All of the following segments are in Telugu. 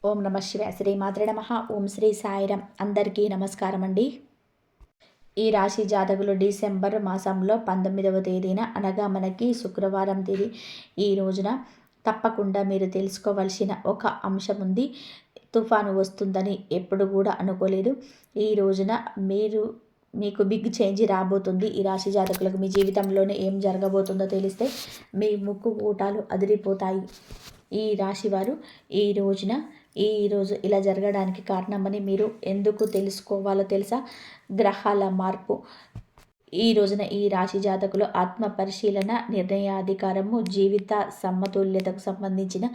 ఓం నమ శివాయ. శ్రీ మాత్రే నమః. ఓం శ్రీ సాయిరామ్. అందరికీ నమస్కారం అండి. ఈ రాశి జాతకులు డిసెంబర్ మాసంలో 19వ తేదీన అనగా మనకి శుక్రవారం తేదీ ఈ రోజున తప్పకుండా మీరు తెలుసుకోవాల్సిన ఒక అంశం ఉంది. తుఫాను వస్తుందని ఎప్పుడు కూడా అనుకోలేదు. ఈ రోజున మీకు బిగ్ చేంజ్ రాబోతుంది. ఈ రాశి జాతకులకు మీ జీవితంలోనే ఏం జరగబోతుందో తెలిస్తే మీ ముక్కు కూటాలు అదిరిపోతాయి. ఈ రాశివారు ఈరోజు ఇలా జరగడానికి కారణమని మీరు ఎందుకు తెలుసుకోవాలో తెలుసా? గ్రహాల మార్పు. ఈ రోజున ఈ రాశి జాతకులు ఆత్మ పరిశీలన, నిర్ణయాధికారము, జీవిత సమతుల్యతకు సంబంధించిన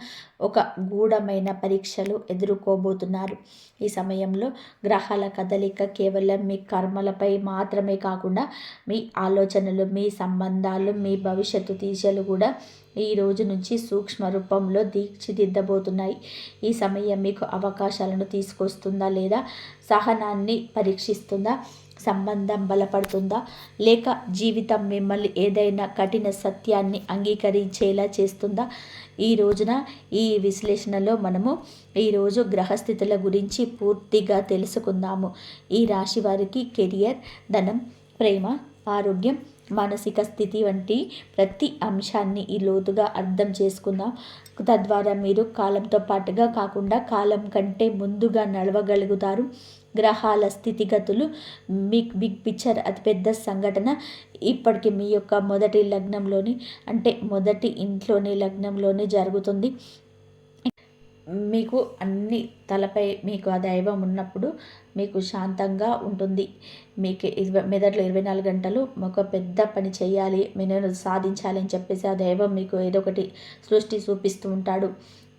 ఒక గూఢమైన పరీక్షలు ఎదుర్కోబోతున్నారు. ఈ సమయంలో గ్రహాల కదలిక కేవలం మీ కర్మలపై మాత్రమే కాకుండా మీ ఆలోచనలు, మీ సంబంధాలు, మీ భవిష్యత్తు దిశలు కూడా ఈ రోజు నుంచి సూక్ష్మ రూపంలో తీర్చిదిద్దబోతున్నాయి. ఈ సమయం మీకు అవకాశాలను తీసుకొస్తుందా లేదా సహనాన్ని పరీక్షిస్తుందా? సంబంధం బలపడుతుందా లేక జీవితం మిమ్మల్ని ఏదైనా కఠిన సత్యాన్ని అంగీకరించేలా చేస్తుందా? ఈ రోజున ఈ విశ్లేషణలో మనము ఈరోజు గ్రహస్థితుల గురించి పూర్తిగా తెలుసుకుందాము. ఈ రాశి వారికి కెరియర్, ధనం, ప్రేమ, ఆరోగ్యం, మానసిక స్థితి వంటి ప్రతి అంశాన్ని ఈ లోతుగా అర్థం చేసుకుందాం. తద్వారా మీరు కాలంతో పాటుగా కాకుండా కాలం కంటే ముందుగా నడవగలుగుతారు. గ్రహాల స్థితిగతులు, బిగ్ పిక్చర్, అతిపెద్ద సంఘటన ఇప్పటికి మీ యొక్క మొదటి లగ్నంలోనే జరుగుతుంది. మీకు అన్ని తలపై మీకు ఆ దైవం ఉన్నప్పుడు మీకు శాంతంగా ఉంటుంది. మీకు మెదడులో 24 గంటలు ఒక పెద్ద పని చేయాలి, నేను సాధించాలి అని చెప్పేసి ఆ దైవం మీకు ఏదో ఒకటి సృష్టి చూపిస్తూ ఉంటాడు.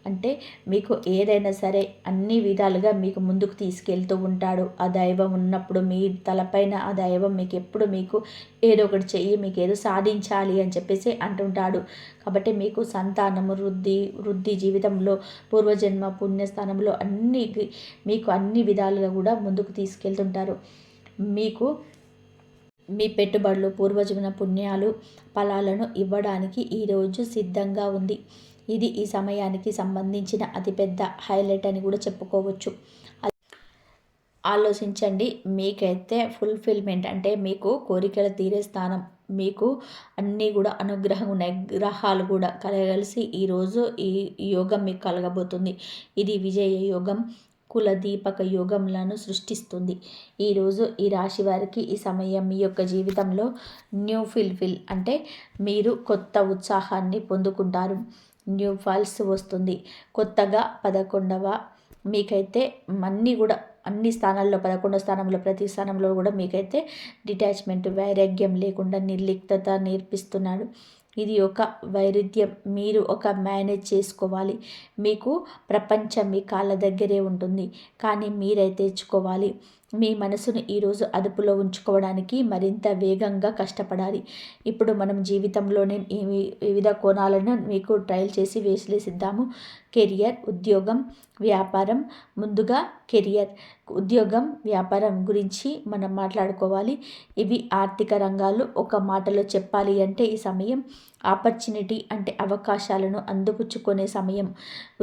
అంటే మీకు ఏదైనా సరే అన్ని విధాలుగా మీకు ముందుకు తీసుకెళ్తూ ఉంటాడు. ఆ దైవం ఉన్నప్పుడు మీ తలపైన ఆ దైవం మీకు ఏదో ఒకటి చెయ్యి, మీకు ఏదో సాధించాలి అని చెప్పేసి అంటుంటాడు. కాబట్టి మీకు సంతానము, వృద్ధి, జీవితంలో పూర్వజన్మ పుణ్యస్థానంలో మీకు అన్ని విధాలుగా కూడా ముందుకు తీసుకెళ్తుంటారు. మీకు మీ పెట్టుబడులు, పూర్వజన్మ పుణ్యాలు, ఫలాలను ఇవ్వడానికి ఈరోజు సిద్ధంగా ఉంది. ఇది ఈ సమయానికి సంబంధించిన అతిపెద్ద హైలైట్ అని కూడా చెప్పుకోవచ్చు. ఆలోచించండి. మీకైతే ఫుల్ఫిల్మెంట్ అంటే మీకు కోరికలు తీరే స్థానం, మీకు అన్నీ కూడా అనుగ్రహం ఉన్నాయి. గ్రహాలు కూడా కలగలిసి ఈరోజు ఈ యోగం మీకు కలగబోతుంది. ఇది విజయ యోగం, కులదీపక యోగంలను సృష్టిస్తుంది. ఈరోజు ఈ రాశి వారికి ఈ సమయం మీ యొక్క జీవితంలో న్యూ ఫిల్ అంటే మీరు కొత్త ఉత్సాహాన్ని పొందుకుంటారు. న్యూ ఫాల్స్ వస్తుంది. కొత్తగా 11వ మీకైతే అన్ని స్థానాల్లో 11వ స్థానంలో ప్రతి స్థానంలో కూడా మీకైతే డిటాచ్మెంట్, వైరాగ్యం లేకుండా నిర్లిప్తత నేర్పిస్తున్నాడు. ఇది ఒక వైరుధ్యం. మీరు ఒక మేనేజ్ చేసుకోవాలి. మీకు ప్రపంచం మీ కాళ్ళ దగ్గరే ఉంటుంది, కానీ మీరే తెచ్చుకోవాలి. మీ మనసును ఈరోజు అదుపులో ఉంచుకోవడానికి మరింత వేగంగా కష్టపడాలి. ఇప్పుడు మనం జీవితంలోనే వివిధ కోణాలను మీకు ట్రయల్ చేసి విశ్లేషిద్దాము. కెరియర్, ఉద్యోగం, వ్యాపారం. ముందుగా కెరియర్, ఉద్యోగం, వ్యాపారం గురించి మనం మాట్లాడుకోవాలి. ఇవి ఆర్థిక రంగాలు. ఒక మాటలో చెప్పాలి అంటే ఈ సమయం ఆపర్చునిటీ అంటే అవకాశాలను అందిపుచ్చుకునే సమయం.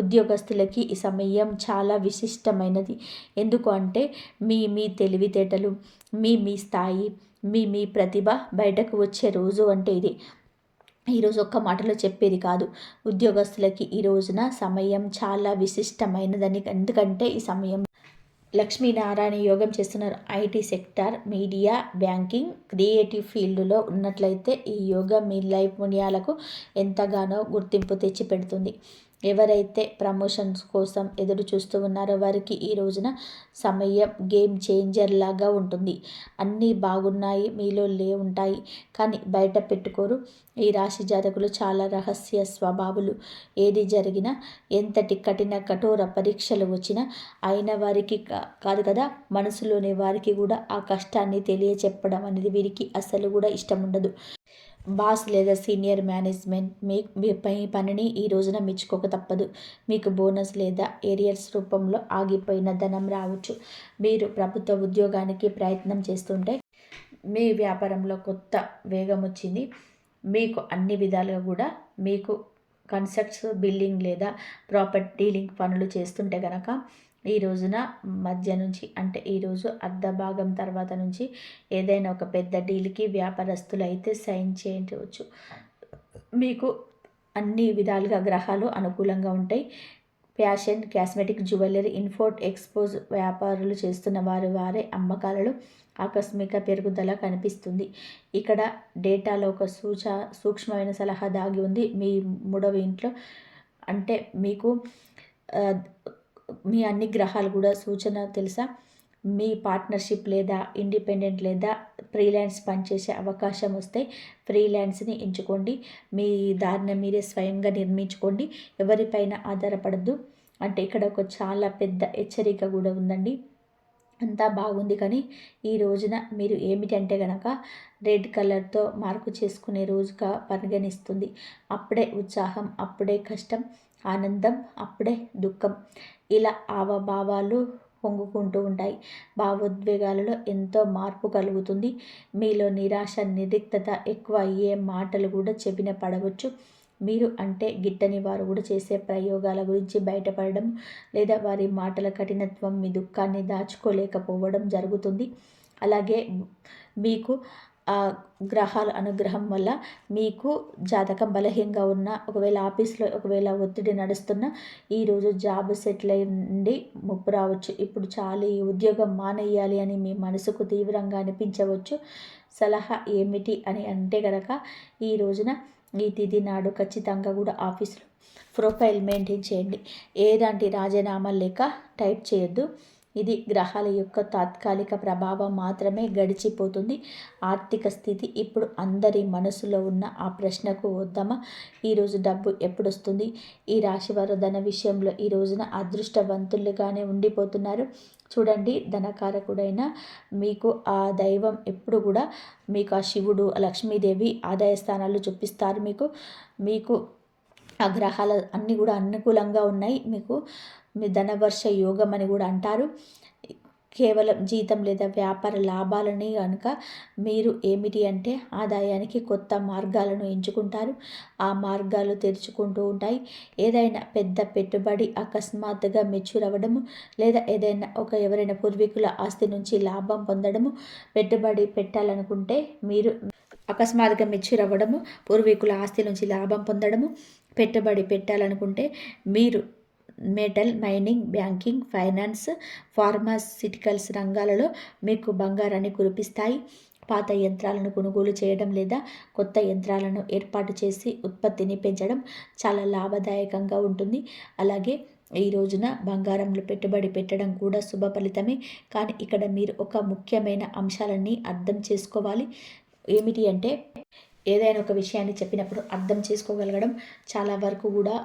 ఉద్యోగస్తులకి ఈ సమయం చాలా విశిష్టమైనది. ఎందుకు అంటే మీ తెలివితేటలు, మీ స్థాయి, మీ ప్రతిభ బయటకు వచ్చే రోజు అంటే ఇది. ఈరోజు ఒక్క మాటలో చెప్పేది కాదు. ఉద్యోగస్తులకి ఈ రోజున సమయం చాలా విశిష్టమైనదని. ఎందుకంటే ఈ సమయం లక్ష్మీనారాయణ యోగం చేస్తున్నారు. IT sector, media, banking, creative ఫీల్డ్లో ఉన్నట్లయితే ఈ యోగం మీ నైపుణ్యాలకు ఎంతగానో గుర్తింపు తెచ్చిపెడుతుంది. ఎవరైతే ప్రమోషన్స్ కోసం ఎదురు చూస్తూ ఉన్నారో వారికి ఈ రోజున సమయం గేమ్ చేంజర్ లాగా ఉంటుంది. అన్నీ బాగున్నాయి, మీలో ఉంటాయి, కానీ బయట పెట్టుకోరు. ఈ రాశి జాతకులు చాలా రహస్య స్వభావులు. ఏది జరిగినా, ఎంతటి కఠోర పరీక్షలు వచ్చినా అయిన వారికి కాదు కదా, మనసులోని వారికి కూడా ఆ కష్టాన్ని తెలియచెప్పడం అనేది వీరికి అస్సలు కూడా ఇష్టం ఉండదు. బాస్ లేదా సీనియర్ మేనేజ్మెంట్ మీ పనిని ఈ రోజున మెచ్చుకోక తప్పదు. మీకు బోనస్ లేదా ఏరియర్స్ రూపంలో ఆగిపోయిన ధనం రావచ్చు. మీరు ప్రభుత్వ ఉద్యోగానికి ప్రయత్నం చేస్తుంటే మీ వ్యాపారంలో కొత్త వేగం వచ్చింది. మీకు అన్ని విధాలుగా కూడా మీకు కన్స్ట్రక్ట్స్, బిల్డింగ్ లేదా ప్రాపర్టీ డీలింగ్ పనులు చేస్తుంటే గనక ఈ రోజున మధ్య నుంచి అంటే ఈరోజు అర్ధ భాగం తర్వాత నుంచి ఏదైనా ఒక పెద్ద డీల్కి వ్యాపారస్తులు అయితే సైన్ చేయవచ్చు. మీకు అన్ని విధాలుగా గ్రహాలు అనుకూలంగా ఉంటాయి. ఫ్యాషన్, కాస్మెటిక్, జ్యువెలరీ, ఇన్ఫోర్ట్, ఎక్స్పోజ్ వ్యాపారులు చేస్తున్న వారే అమ్మకాలలో ఆకస్మిక పెరుగుదల కనిపిస్తుంది. ఇక్కడ డేటాలో ఒక సూక్ష్మమైన సలహా దాగి ఉంది. మీ 3వ ఇంట్లో అంటే మీకు మీ అన్ని గ్రహాలు కూడా సూచన తెలుసా? మీ పార్ట్నర్షిప్ లేదా ఇండిపెండెంట్ లేదా ఫ్రీలాన్స్ పనిచేసే అవకాశం వస్తే ఫ్రీలాన్స్ని ఎంచుకోండి. మీ దారిని మీరే స్వయంగా నిర్మించుకోండి. ఎవరిపైన ఆధారపడద్దు. అంటే ఇక్కడ ఒక చాలా పెద్ద హెచ్చరిక కూడా ఉందండి. అంతా బాగుంది కానీ ఈ రోజున మీరు ఏమిటంటే గనక రెడ్ కలర్తో మార్కు చేసుకునే రోజుగా పరిగణిస్తుంది. అప్పుడే ఉత్సాహం, అప్పుడే కష్టం, ఆనందం, అప్పుడే దుఃఖం, ఇలా హావభావాలు పొంగుకుంటూ ఉంటాయి. భావోద్వేగాలలో ఎంతో మార్పు కలుగుతుంది. మీలో నిరాశ, నిర్లిప్తత ఎక్కువ అయ్యే మాటలు కూడా చెవిన పడవచ్చు. మీరు అంటే గిట్టని వారు కూడా చేసే ప్రయోగాల గురించి బయటపడడం లేదా వారి మాటల కఠినత్వం మీ దుఃఖాన్ని దాచుకోలేకపోవడం జరుగుతుంది. అలాగే మీకు గ్రహాల అనుగ్రహం వల్ల మీకు జాతకం బలహీనంగా ఉన్న, ఒకవేళ ఆఫీస్లో ఒకవేళ ఒత్తిడి నడుస్తున్న ఈరోజు జాబ్ సెటిల్ అయ్యి ముప్పు రావచ్చు. ఇప్పుడు చాలు ఈ ఉద్యోగం మానేయాలి అని మీ మనసుకు తీవ్రంగా అనిపించవచ్చు. సలహా ఏమిటి అని అంటే కనుక ఈ రోజున ఈ తిథి నాడు ఖచ్చితంగా కూడా ఆఫీస్లో ప్రొఫైల్ మెయింటైన్ చేయండి. ఏలాంటి రాజీనామా లేక టైప్ చేయొద్దు. ఇది గ్రహాల యొక్క తాత్కాలిక ప్రభావం మాత్రమే, గడిచిపోతుంది. ఆర్థిక స్థితి ఇప్పుడు అందరి మనసులో ఉన్న ఆ ప్రశ్నకు వద్దామా, ఈరోజు డబ్బు ఎప్పుడు వస్తుంది? ఈ రాశివారు ధన విషయంలో ఈ రోజున అదృష్టవంతులుగానే ఉండిపోతున్నారు. చూడండి, ధనకారకుడైన మీకు ఆ దైవం ఎప్పుడు కూడా మీకు ఆ శివుడు, లక్ష్మీదేవి ఆదాయ స్థానాలు చూపిస్తారు. మీకు ఆ గ్రహాలు అన్నీ కూడా అనుకూలంగా ఉన్నాయి. మీకు మీ ధనవర్ష యోగం అని కూడా అంటారు. కేవలం జీతం లేదా వ్యాపార లాభాలని కనుక మీరు ఏమిటి అంటే ఆదాయానికి కొత్త మార్గాలను ఎంచుకుంటారు. ఆ మార్గాలు తెరుచుకుంటూ ఉంటాయి. ఏదైనా పెద్ద పెట్టుబడి అకస్మాత్తుగా మెచ్యూర్ అవ్వడము లేదా ఏదైనా ఎవరైనా పూర్వీకుల ఆస్తి నుంచి లాభం పొందడము, పెట్టుబడి పెట్టాలనుకుంటే మీరు అకస్మాత్తుగా మెచ్యూర్ అవ్వడము, పూర్వీకుల ఆస్తి నుంచి లాభం పొందడము, పెట్టుబడి పెట్టాలనుకుంటే మీరు metal, mining, banking, finance, pharmaceuticals రంగాలలో మీకు బంగారాన్ని కురిపిస్తాయి. పాత యంత్రాలను కొనుగోలు చేయడం లేదా కొత్త యంత్రాలను ఏర్పాటు చేసి ఉత్పత్తిని పెంచడం చాలా లాభదాయకంగా ఉంటుంది. అలాగే ఈ రోజున బంగారంలో పెట్టుబడి పెట్టడం కూడా శుభ ఫలితమే. కానీ ఇక్కడ మీరు ఒక ముఖ్యమైన అంశాలని అర్థం చేసుకోవాలి. ఏమిటి అంటే ఏదైనా ఒక విషయాన్ని చెప్పినప్పుడు అర్థం చేసుకోగలగడం చాలా వరకు కూడా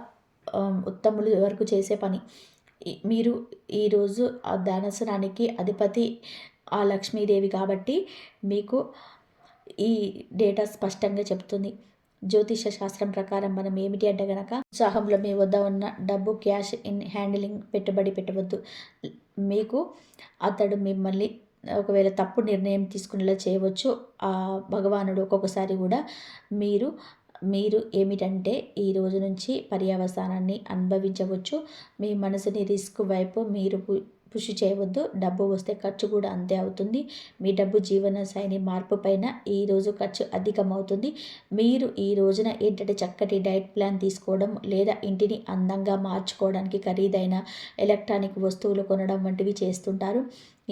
ఉత్తములు వరకు చేసే పని. మీరు ఈరోజు ఆ ధనస్సునానికి అధిపతి ఆ లక్ష్మీదేవి కాబట్టి మీకు ఈ డేటా స్పష్టంగా చెప్తుంది. జ్యోతిష శాస్త్రం ప్రకారం మనం ఏమిటి అంటే కనుక ఉత్సాహంలో మీ వద్ద ఉన్న డబ్బు, క్యాష్ ఇన్ హ్యాండిలింగ్ పెట్టుబడి పెట్టవద్దు. మీకు అతడు మిమ్మల్ని ఒకవేళ తప్పు నిర్ణయం తీసుకునేలా చేయవచ్చు. ఆ భగవానుడు ఒక్కొక్కసారి కూడా మీరు ఏమిటంటే ఈ రోజు నుంచి పర్యవసానాన్ని అనుభవించవచ్చు. మీ మనసుని రిస్క్ వైపు మీరు పుష్ చేయవద్దు. డబ్బు వస్తే ఖర్చు కూడా అంతే అవుతుంది. మీ డబ్బు జీవన శైలి మార్పు పైన ఈరోజు ఖర్చు అధికమవుతుంది. మీరు ఈ రోజున ఏంటంటే చక్కటి డైట్ ప్లాన్ తీసుకోవడం లేదా ఇంటిని అందంగా మార్చుకోవడానికి ఖరీదైన ఎలక్ట్రానిక్ వస్తువులు కొనడం వంటివి చేస్తుంటారు.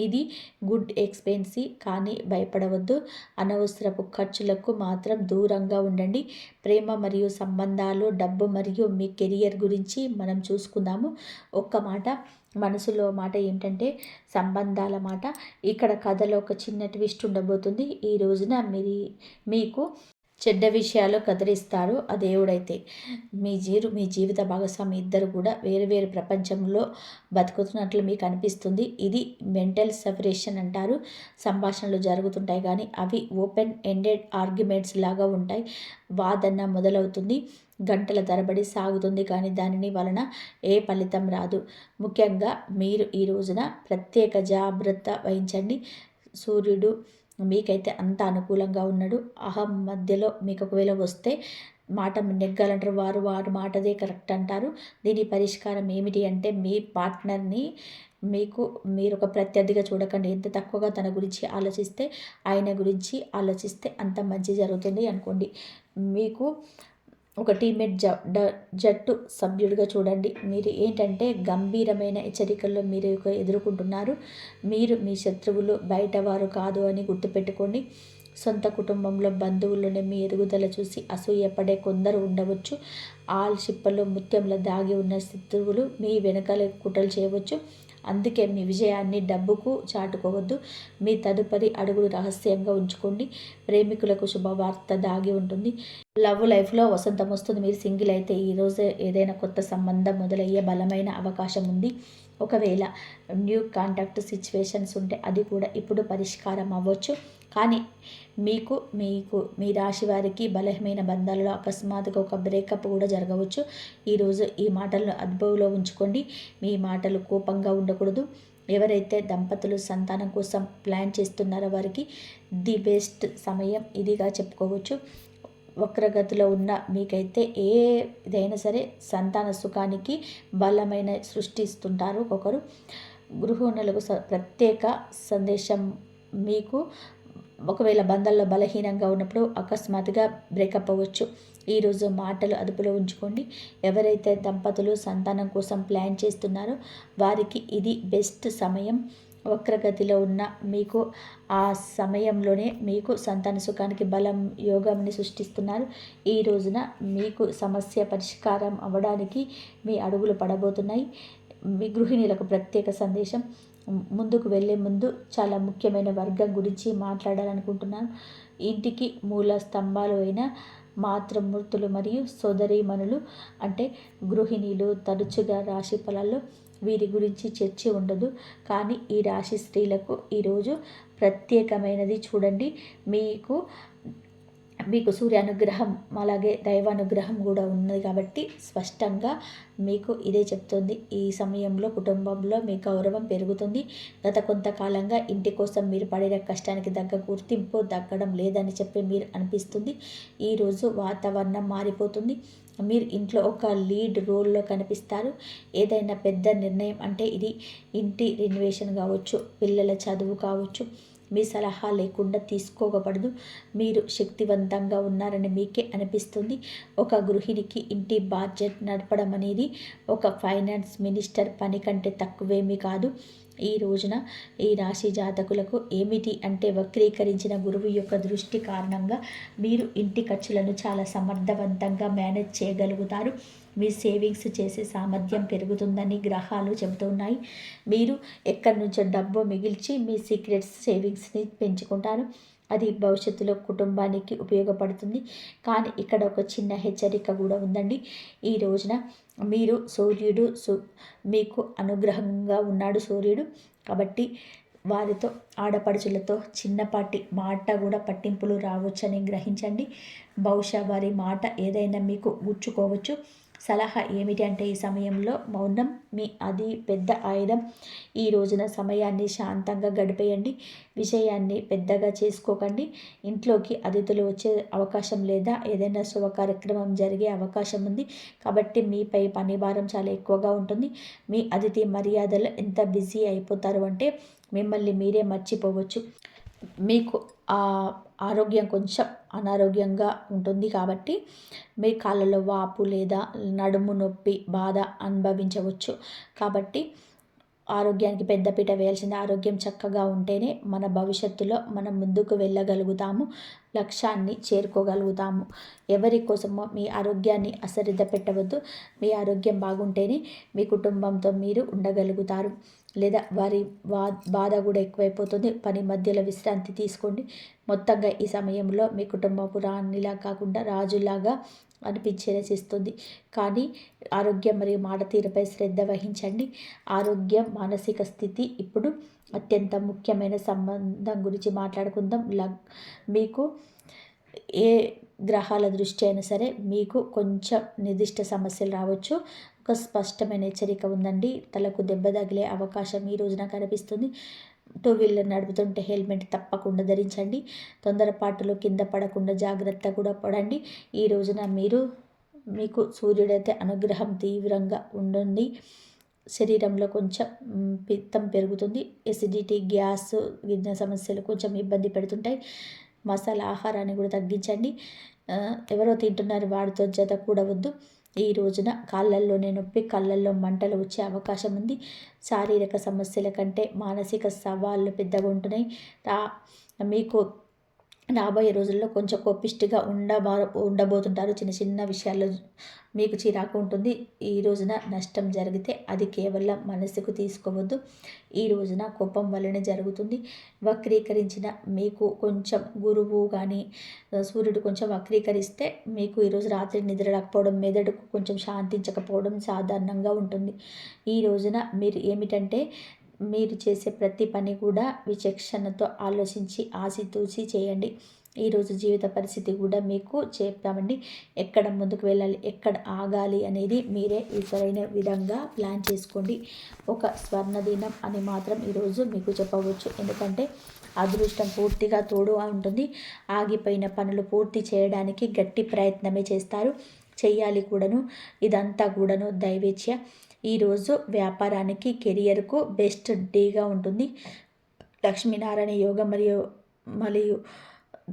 ఇది గుడ్ ఎక్స్పెన్సీ, కానీ భయపడవద్దు. అనవసరపు ఖర్చులకు మాత్రం దూరంగా ఉండండి. ప్రేమ మరియు సంబంధాలు, డబ్బు మరియు మీ కెరియర్ గురించి మనం చూసుకుందాము. ఒక్క మాట మనసులో మాట ఏంటంటే సంబంధాల మాట. ఇక్కడ కథలో ఒక చిన్న ట్విస్ట్ ఉండబోతుంది. ఈ రోజున మీకు చెడ్డ విషయాలు కదిలిస్తారు ఆ దేవుడైతే. మీ జీవిత భాగస్వామి ఇద్దరు కూడా వేరు వేరు ప్రపంచంలో బతుకుతున్నట్లు మీకు అనిపిస్తుంది. ఇది మెంటల్ సెపరేషన్ అంటారు. సంభాషణలు జరుగుతుంటాయి కానీ అవి ఓపెన్ ఎండెడ్ ఆర్గ్యుమెంట్స్ లాగా ఉంటాయి. వాదన మొదలవుతుంది, గంటల తరబడి సాగుతుంది కానీ దానిని వలన ఏ ఫలితం రాదు. ముఖ్యంగా మీరు ఈ రోజున ప్రత్యేక జాగ్రత్త వహించండి. సూర్యుడు మీకైతే అంత అనుకూలంగా ఉన్నాడు. అహం మధ్యలో మీకు ఒకవేళ వస్తే మాట నెగ్గాలంటారు, వారి మాటదే కరెక్ట్ అంటారు. దీని పరిష్కారం ఏమిటి అంటే మీ పార్ట్నర్ని మీరు ఒక ప్రత్యర్థిగా చూడకండి. ఎంత తక్కువగా తన గురించి ఆలోచిస్తే, ఆయన గురించి ఆలోచిస్తే అంత మంచి జరుగుతుంది అనుకోండి. మీకు ఒక టీమ్మేట్ జట్టు సభ్యుడిగా చూడండి. మీరు ఏంటంటే గంభీరమైన హెచ్చరికల్లో మీరు ఎదుర్కొంటున్నారు. మీరు మీ శత్రువులు బయటవారు కాదు అని గుర్తుపెట్టుకోండి. సొంత కుటుంబంలో బంధువుల్లోనే మీ ఎదుగుదల చూసి అసూయపడే కొందరు ఉండవచ్చు. షిప్పలో ముత్యంలో దాగి ఉన్న శత్రువులు మీ వెనకాల కుట్రలు చేయవచ్చు. అందుకే మీ విజయాన్ని డబ్బుకు చాటుకోవద్దు. మీ తదుపరి అడుగులు రహస్యంగా ఉంచుకోండి. ప్రేమికులకు శుభవార్త దాగి ఉంటుంది. లైఫ్లో వసంతం వస్తుంది. మీరు సింగిల్ అయితే ఈరోజు ఏదైనా కొత్త సంబంధం మొదలయ్యే బలమైన అవకాశం ఉంది. ఒకవేళ న్యూ కాంటాక్ట్ సిచ్యువేషన్స్ ఉంటే అది కూడా ఇప్పుడు పరిష్కారం అవ్వచ్చు. కానీ మీకు మీ రాశి వారికి బలమైన బంధాలలో అకస్మాత్తుగా ఒక బ్రేకప్ కూడా జరగవచ్చు. ఈరోజు ఈ మాటలను అదుపులో ఉంచుకోండి. మీ మాటలు కోపంగా ఉండకూడదు. ఎవరైతే దంపతులు సంతానం కోసం ప్లాన్ చేస్తున్నారో వారికి ది బెస్ట్ సమయం ఇదిగా చెప్పుకోవచ్చు. వక్రగతిలో ఉన్న మీకైతే ఏదైనా సరే సంతాన సుఖానికి బలమైన సృష్టిస్తుంటారు ఒకరు. గృహిణులకు ప్రత్యేక సందేశం మీకు ఒకవేళ బంధాల్లో బలహీనంగా ఉన్నప్పుడు అకస్మాత్తుగా బ్రేకప్ అవ్వచ్చు. ఈరోజు మాటలు అదుపులో ఉంచుకోండి. ఎవరైతే దంపతులు సంతానం కోసం ప్లాన్ చేస్తున్నారో వారికి ఇది బెస్ట్ సమయం. వక్రగతిలో ఉన్న మీకు ఆ సమయంలోనే మీకు సంతాన సుఖానికి బలం యోగంని సృష్టిస్తున్నారు. ఈ రోజున మీకు సమస్య పరిష్కారం అవ్వడానికి మీ అడుగులు పడబోతున్నాయి. మీ గృహిణులకు ప్రత్యేక సందేశం. ముందుకు వెళ్ళే ముందు చాలా ముఖ్యమైన వర్గం గురించి మాట్లాడాలనుకుంటున్నాను. ఇంటికి మూల స్తంభాలు అయిన మాతృమూర్తులు మరియు సోదరీమణులు అంటే గృహిణీలు తరచుగా రాశి ఫలాల్లో వీరి గురించి చర్చ ఉండదు. కానీ ఈ రాశి స్త్రీలకు ఈరోజు ప్రత్యేకమైనది. చూడండి, మీకు సూర్య అనుగ్రహం అలాగే దైవానుగ్రహం కూడా ఉన్నది కాబట్టి స్పష్టంగా మీకు ఇదే చెప్తుంది. ఈ సమయంలో కుటుంబంలో మీ గౌరవం పెరుగుతుంది. గత కొంతకాలంగా ఇంటి కోసం మీరు పడిన కష్టానికి తగ్గ గుర్తింపు దక్కడం లేదని చెప్పి మీరు అనిపిస్తుంది. ఈరోజు వాతావరణం మారిపోతుంది. మీరు ఇంట్లో ఒక లీడ్ రోల్లో కనిపిస్తారు. ఏదైనా పెద్ద నిర్ణయం అంటే ఇది ఇంటి రెనోవేషన్ కావచ్చు, పిల్లల చదువు కావచ్చు, మీ సలహా లేకుండా తీసుకోకూడదు. మీరు శక్తివంతంగా ఉన్నారని మీకే అనిపిస్తుంది. ఒక గృహిణికి ఇంటి బాధ్యత నడపడం అనేది ఒక ఫైనాన్స్ మినిస్టర్ పని కంటే తక్కువేమీ కాదు. ఈ రోజున ఈ రాశి జాతకులకు ఏమిటి అంటే వక్రీకరించిన గురువు యొక్క దృష్టి కారణంగా మీరు ఇంటి ఖర్చులను చాలా సమర్థవంతంగా మేనేజ్ చేయగలుగుతారు. మీ సేవింగ్స్ చేసే సామర్థ్యం పెరుగుతుందని గ్రహాలు చెబుతున్నాయి. మీరు ఎక్కడి నుంచో డబ్బు మిగిల్చి మీ సీక్రెట్స్ సేవింగ్స్ని పెంచుకుంటారు. అది భవిష్యత్తులో కుటుంబానికి ఉపయోగపడుతుంది. కానీ ఇక్కడ ఒక చిన్న హెచ్చరిక కూడా ఉందండి. ఈ రోజున మీరు సూర్యుడు మీకు అనుగ్రహంగా ఉన్నాడు సూర్యుడు. కాబట్టి వారితో ఆడపడుచులతో చిన్నపాటి మాట కూడా పట్టింపులు రావచ్చని గ్రహించండి. బహుశా వారి మాట ఏదైనా మీకు గుచ్చుకోవచ్చు. సలహా ఏమిటి అంటే ఈ సమయంలో మౌనం మీ అది పెద్ద ఆయుధం. ఈ రోజున సమయాన్ని శాంతంగా గడిపేయండి. విషయాన్ని పెద్దగా చేసుకోకండి. ఇంట్లోకి అతిథులు వచ్చే అవకాశం లేదా ఏదైనా శుభ కార్యక్రమం జరిగే అవకాశం ఉంది. కాబట్టి మీపై పని భారం చాలా ఎక్కువగా ఉంటుంది. మీ అతిథి మర్యాదలు ఎంత బిజీ అయిపోతారు అంటే మిమ్మల్ని మీరే మర్చిపోవచ్చు. మీకు ఆరోగ్యం కొంచెం అనారోగ్యంగా ఉంటుంది కాబట్టి మీ కాళ్ళలో వాపు లేదా నడుము నొప్పి బాధ అనుభవించవచ్చు. కాబట్టి ఆరోగ్యానికి పెద్దపీట వేయాల్సింది. ఆరోగ్యం చక్కగా ఉంటేనే మన భవిష్యత్తులో మనం ముందుకు వెళ్ళగలుగుతాము, లక్ష్యాన్ని చేరుకోగలుగుతాము. ఎవరి కోసమో మీ ఆరోగ్యాన్ని అశ్రద్ధ పెట్టవద్దు. మీ ఆరోగ్యం బాగుంటేనే మీ కుటుంబంతో మీరు ఉండగలుగుతారు. లేదా వారి బాధ కూడా ఎక్కువైపోతుంది. పని మధ్యలో విశ్రాంతి తీసుకోండి. మొత్తంగా ఈ సమయంలో మీ కుటుంబపు రాణిలా కాకుండా రాజులాగా అనిపించేలా చేస్తుంది. కానీ ఆరోగ్యం మరియు మాట తీరుపై శ్రద్ధ వహించండి. ఆరోగ్యం మానసిక స్థితి ఇప్పుడు అత్యంత ముఖ్యమైన సంబంధం గురించి మాట్లాడుకుందాం. మీకు ఏ గ్రహాల దృష్టి అయినా సరే మీకు కొంచెం నిర్దిష్ట సమస్యలు రావచ్చు. ఒక స్పష్టమైన హెచ్చరిక ఉందండి. తలకు దెబ్బ తగిలే అవకాశం ఈ రోజున కనిపిస్తుంది. టూ వీలర్ నడుపుతుంటే హెల్మెట్ తప్పకుండా ధరించండి. తొందరపాటులో కింద పడకుండా జాగ్రత్త కూడా పడండి. ఈ రోజున మీకు సూర్యుడైతే అనుగ్రహం తీవ్రంగా ఉంటుంది. శరీరంలో కొంచెం పిత్తం పెరుగుతుంది. ఎసిడిటీ, గ్యాస్, గిన్నె సమస్యలు కొంచెం ఇబ్బంది పెడుతుంటాయి. మసాలా ఆహారాన్ని కూడా తగ్గించండి. ఎవరో తింటున్నారు వాడితో జత కూడవద్దు. ఈ రోజున కాళ్ళల్లోనే నొప్పి, కళ్ళల్లో మంటలు వచ్చే అవకాశం ఉంది. శారీరక సమస్యల కంటే మానసిక సవాళ్ళు పెద్దగా ఉంటున్నాయి. మీకు రాబోయే రోజుల్లో కొంచెం కోపిష్టిగా ఉండబోతుంటారు. చిన్న చిన్న విషయాల్లో మీకు చిరాకు ఉంటుంది. ఈ రోజున నష్టం జరిగితే అది కేవలం మనసుకు తీసుకోవద్దు. ఈ రోజున కోపం వల్లనే జరుగుతుంది. వక్రీకరించిన మీకు కొంచెం గురువు కానీ సూర్యుడు కొంచెం వక్రీకరిస్తే మీకు ఈరోజు రాత్రి నిద్ర రాకపోవడం, మెదడుకు కొంచెం శాంతించకపోవడం సాధారణంగా ఉంటుంది. ఈ రోజున మీరు ఏమిటంటే మీరు చేసే ప్రతి పని కూడా విచక్షణతో ఆలోచించి ఆచితూచి చేయండి. ఈరోజు జీవిత పరిస్థితి కూడా మీకు చెప్తామండి. ఎక్కడ ముందుకు వెళ్ళాలి, ఎక్కడ ఆగాలి అనేది మీరే సరైన విధంగా ప్లాన్ చేసుకోండి. ఒక స్వర్ణదినం అని మాత్రం ఈరోజు మీకు చెప్పవచ్చు. ఎందుకంటే అదృష్టం పూర్తిగా తోడుగా ఉంటుంది. ఆగిపోయిన పనులు పూర్తి చేయడానికి గట్టి ప్రయత్నమే చేస్తారు, చెయ్యాలి కూడాను. ఇదంతా కూడాను దైవేచ్ఛ. ఈరోజు వ్యాపారానికి, కెరియర్కు బెస్ట్ డేగా ఉంటుంది. లక్ష్మీనారాయణ యోగం మరియు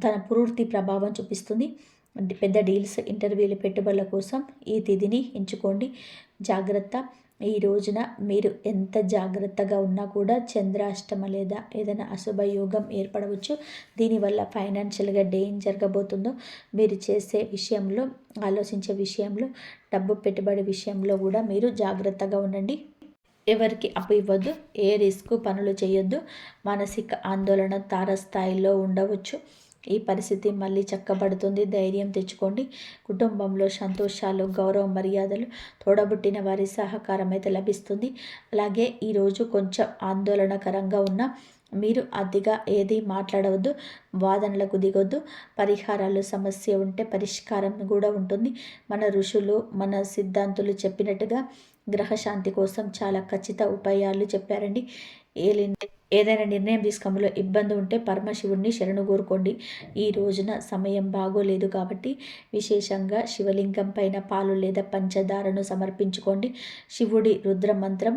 తన పూర్తి ప్రభావం చూపిస్తుంది. పెద్ద డీల్స్, ఇంటర్వ్యూలు, పెట్టుబడుల కోసం ఈ తిథిని ఎంచుకోండి. జాగ్రత్త. ఈ రోజున మీరు ఎంత జాగ్రత్తగా ఉన్నా కూడా చంద్రాష్టమ లేదా ఏదైనా అశుభ యోగం ఏర్పడవచ్చు. దీనివల్ల ఫైనాన్షియల్గా ఏం జరగబోతుందో మీరు చేసే విషయంలో, ఆలోచించే విషయంలో, డబ్బు పెట్టుబడి విషయంలో కూడా మీరు జాగ్రత్తగా ఉండండి. ఎవరికి అప్పు ఇవ్వద్దు. ఏ రిస్క్ పనులు చేయొద్దు. మానసిక ఆందోళన తారస్థాయిలో ఉండవచ్చు. ఈ పరిస్థితి మళ్ళీ చక్కబడుతుంది. ధైర్యం తెచ్చుకోండి. కుటుంబంలో సంతోషాలు, గౌరవ మర్యాదలు, తోడబుట్టిన వారి సహకారం అయితే లభిస్తుంది. అలాగే ఈరోజు కొంచెం ఆందోళనకరంగా ఉన్న మీరు అతిగా ఏది మాట్లాడవద్దు, వాదనలకు దిగొద్దు. పరిహారాలు సమస్య ఉంటే పరిష్కారం కూడా ఉంటుంది. మన ఋషులు, మన సిద్ధాంతులు చెప్పినట్టుగా గ్రహశాంతి కోసం చాలా ఖచ్చిత ఉపాయాలు చెప్పారండి. ఏదైనా నిర్ణయం తీసుకోవడంలో ఇబ్బంది ఉంటే పరమశివుడిని శరణు కోరుకోండి. ఈ రోజున సమయం బాగోలేదు కాబట్టి విశేషంగా శివలింగం పైన పాలు లేదా పంచదారను సమర్పించుకోండి. శివుడి రుద్ర మంత్రం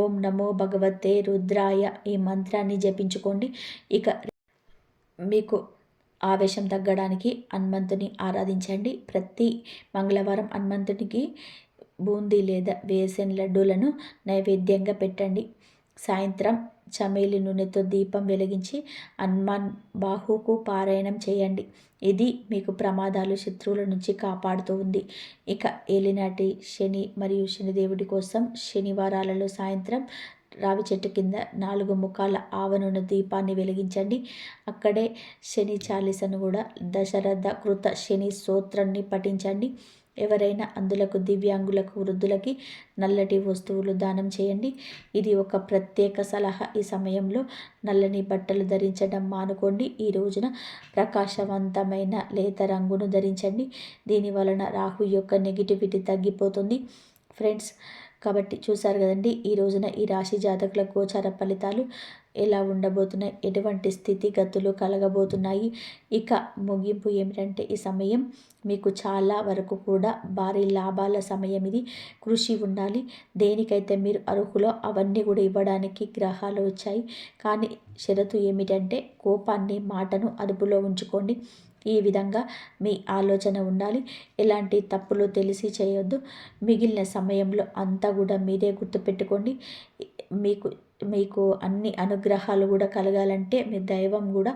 ఓం నమో భగవతే రుద్రాయ ఈ మంత్రాన్ని జపించుకోండి. ఇక మీకు ఆవేశం తగ్గడానికి హనుమంతుని ఆరాధించండి. ప్రతి మంగళవారం హనుమంతునికి బూందీ లేదా బేసన్ లడ్డూలను నైవేద్యంగా పెట్టండి. సాయంత్రం చమేలి నూనెతో దీపం వెలిగించి హనుమాన్ బాహుకు పారాయణం చేయండి. ఇది మీకు ప్రమాదాలు, శత్రువుల నుంచి కాపాడుతూ ఉంది. ఇక ఏలినాటి శని మరియు శనిదేవుడి కోసం శనివారాలలో సాయంత్రం రావి చెట్టు కింద 4 ముఖాల ఆవ నూనె దీపాన్ని వెలిగించండి. అక్కడే శని చాలీసను కూడా దశరథ కృత శని స్తోత్రాన్ని పఠించండి. ఎవరైనా అందులకు దివ్యాంగులకు, వృద్ధులకి నల్లటి వస్తువులు దానం చేయండి. ఇది ఒక ప్రత్యేక సలహా. ఈ సమయంలో నల్లని బట్టలు ధరించడం మానుకోండి. ఈ రోజున ప్రకాశవంతమైన లేత రంగును ధరించండి. దీని వలన రాహు యొక్క నెగిటివిటీ తగ్గిపోతుంది. ఫ్రెండ్స్, కాబట్టి చూసారు కదండి ఈ రోజున ఈ రాశి జాతకుల గోచార ఫలితాలు ఎలా ఉండబోతున్నాయి, ఎటువంటి స్థితిగతులు కలగబోతున్నాయి. ఇక ముగింపు ఏమిటంటే ఈ సమయం మీకు చాలా వరకు కూడా భారీ లాభాల సమయం. ఇది కృషి ఉండాలి. దేనికైతే మీరు అర్హులో అవన్నీ కూడా ఇవ్వడానికి గ్రహాలు వచ్చాయి. కానీ షరతు ఏమిటంటే కోపాన్ని, మాటను అదుపులో ఉంచుకోండి. ఈ విధంగా మీ ఆలోచన ఉండాలి. ఎలాంటి తప్పులు తెలిసి చేయొద్దు. మిగిలిన సమయంలో అంతా కూడా మీరే గుర్తుపెట్టుకోండి. మీకు అన్ని అనుగ్రహాలు కూడా కలగాలంటే మీ దైవం కూడా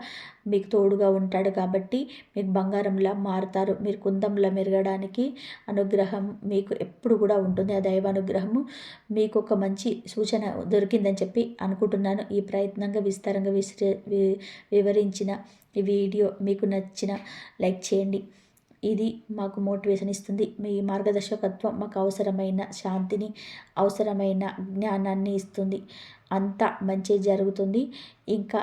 మీకు తోడుగా ఉంటాడు. కాబట్టి మీకు బంగారంలా మారుతారు. మీరు కుందంలా మెరగడానికి అనుగ్రహం మీకు ఎప్పుడు కూడా ఉంటుంది. ఆ దైవ అనుగ్రహము మీకు ఒక మంచి సూచన దొరికిందని చెప్పి అనుకుంటున్నాను. ఈ ప్రయత్నంగా విస్తారంగా వివరించిన ఈ వీడియో మీకు నచ్చిన లైక్ చేయండి. ఇది మాకు మోటివేషన్ ఇస్తుంది. మీ మార్గదర్శకత్వం మాకు అవసరమైన శాంతిని, అవసరమైన జ్ఞానాన్ని ఇస్తుంది. అంతా మంచి జరుగుతుంది. ఇంకా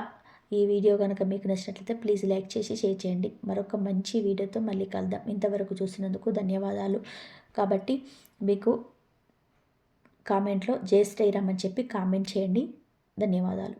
ఈ వీడియో కనుక మీకు నచ్చినట్లయితే ప్లీజ్ లైక్ చేసి షేర్ చేయండి. మరొక మంచి వీడియోతో మళ్ళీ కలుద్దాం. ఇంతవరకు చూసినందుకు ధన్యవాదాలు. కాబట్టి మీకు కామెంట్లో జై శ్రీరామ్ అని చెప్పి కామెంట్ చేయండి. ధన్యవాదాలు.